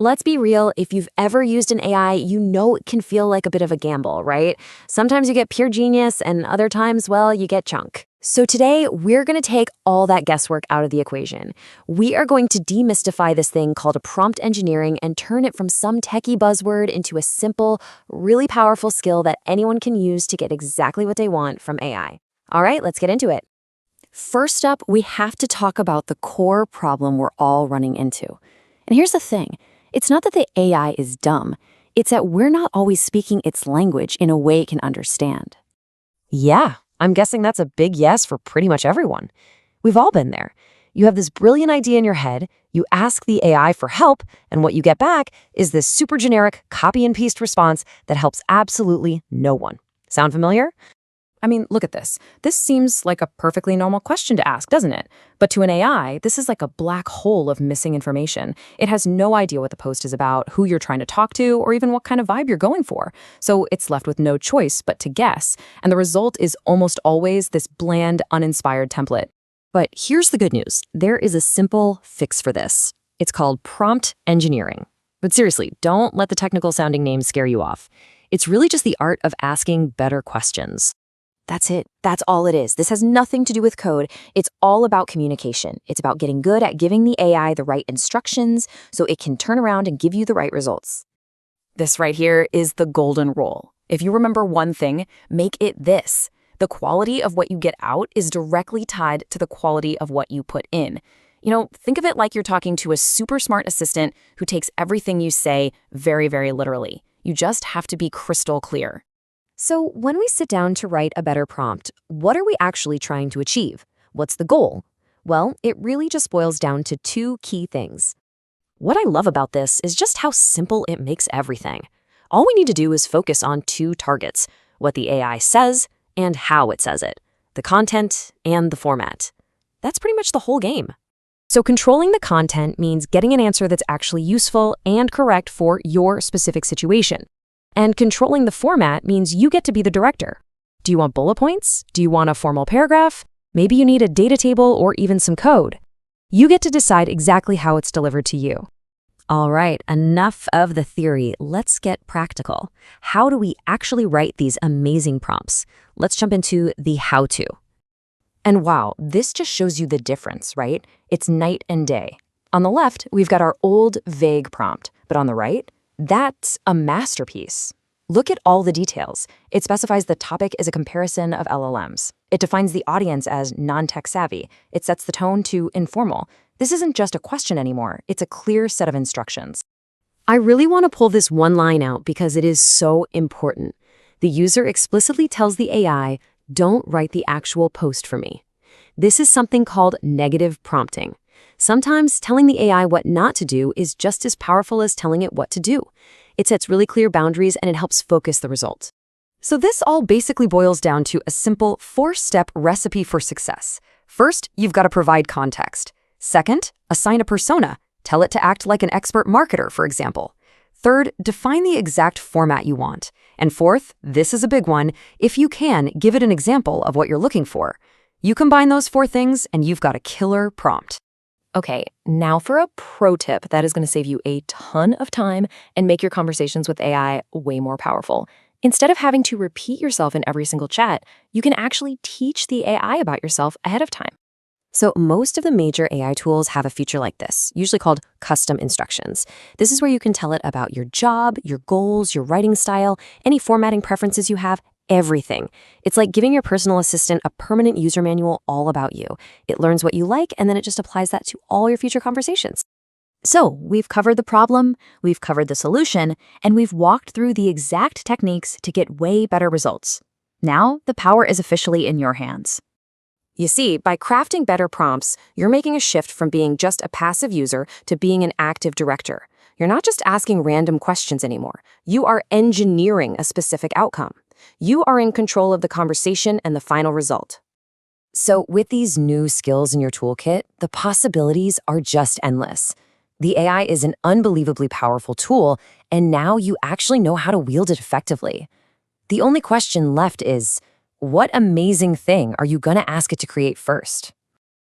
Let's be real, if you've ever used an AI, you know it can feel like a bit of a gamble, right? Sometimes you get pure genius, and other times, well, you get junk. So today, we're going to take all that guesswork out of the equation. We are going to demystify this thing called a prompt engineering and turn it from some techie buzzword into a simple, really powerful skill that anyone can use to get exactly what they want from AI. All right, let's get into it. First up, we have to talk about the core problem we're all running into. And here's the thing. It's not that the AI is dumb. It's that we're not always speaking its language in a way it can understand. Yeah, I'm guessing that's a big yes for pretty much everyone. We've all been there. You have this brilliant idea in your head, you ask the AI for help, and what you get back is this super generic copy and paste response that helps absolutely no one. Sound familiar? I mean, look at this. This seems like a perfectly normal question to ask, doesn't it? But to an AI, this is like a black hole of missing information. It has no idea what the post is about, who you're trying to talk to, or even what kind of vibe you're going for. So it's left with no choice but to guess. And the result is almost always this bland, uninspired template. But here's the good news. There is a simple fix for this. It's called prompt engineering. But seriously, don't let the technical sounding name scare you off. It's really just the art of asking better questions. That's it. That's all it is. This has nothing to do with code. It's all about communication. It's about getting good at giving the AI the right instructions so it can turn around and give you the right results. This right here is the golden rule. If you remember one thing, make it this. The quality of what you get out is directly tied to the quality of what you put in. You know, think of it like you're talking to a super smart assistant who takes everything you say very, very literally. You just have to be crystal clear. So when we sit down to write a better prompt, what are we actually trying to achieve? What's the goal? Well, it really just boils down to two key things. What I love about this is just how simple it makes everything. All we need to do is focus on two targets, what the AI says and how it says it, the content and the format. That's pretty much the whole game. So controlling the content means getting an answer that's actually useful and correct for your specific situation. And controlling the format means you get to be the director. Do you want bullet points? Do you want a formal paragraph? Maybe you need a data table or even some code. You get to decide exactly how it's delivered to you. All right, enough of the theory. Let's get practical. How do we actually write these amazing prompts? Let's jump into the how-to. And wow, this just shows you the difference, right? It's night and day. On the left, we've got our old, vague prompt, but on the right, that's a masterpiece. Look at all the details. It specifies the topic is a comparison of LLMs. It defines the audience as non-tech savvy. It sets the tone to informal. This isn't just a question anymore. It's a clear set of instructions. I really want to pull this one line out because it is so important. The user explicitly tells the AI, don't write the actual post for me. This is something called negative prompting. Sometimes telling the AI what not to do is just as powerful as telling it what to do. It sets really clear boundaries and it helps focus the result. So this all basically boils down to a simple 4-step recipe for success. First, you've got to provide context. Second, assign a persona. Tell it to act like an expert marketer, for example. Third, define the exact format you want. And fourth, this is a big one, if you can, give it an example of what you're looking for. You combine those 4 things and you've got a killer prompt. Okay, now for a pro tip that is going to save you a ton of time and make your conversations with AI way more powerful. Instead of having to repeat yourself in every single chat, you can actually teach the AI about yourself ahead of time. So most of the major AI tools have a feature like this, usually called custom instructions. This is where you can tell it about your job, your goals, your writing style, any formatting preferences you have, everything. It's like giving your personal assistant a permanent user manual all about you. It learns what you like, and then it just applies that to all your future conversations. So we've covered the problem, we've covered the solution, and we've walked through the exact techniques to get way better results. Now, the power is officially in your hands. You see, by crafting better prompts, you're making a shift from being just a passive user to being an active director. You're not just asking random questions anymore. You are engineering a specific outcome. You are in control of the conversation and the final result. So with these new skills in your toolkit, the possibilities are just endless. The AI is an unbelievably powerful tool, and now you actually know how to wield it effectively. The only question left is, what amazing thing are you going to ask it to create first?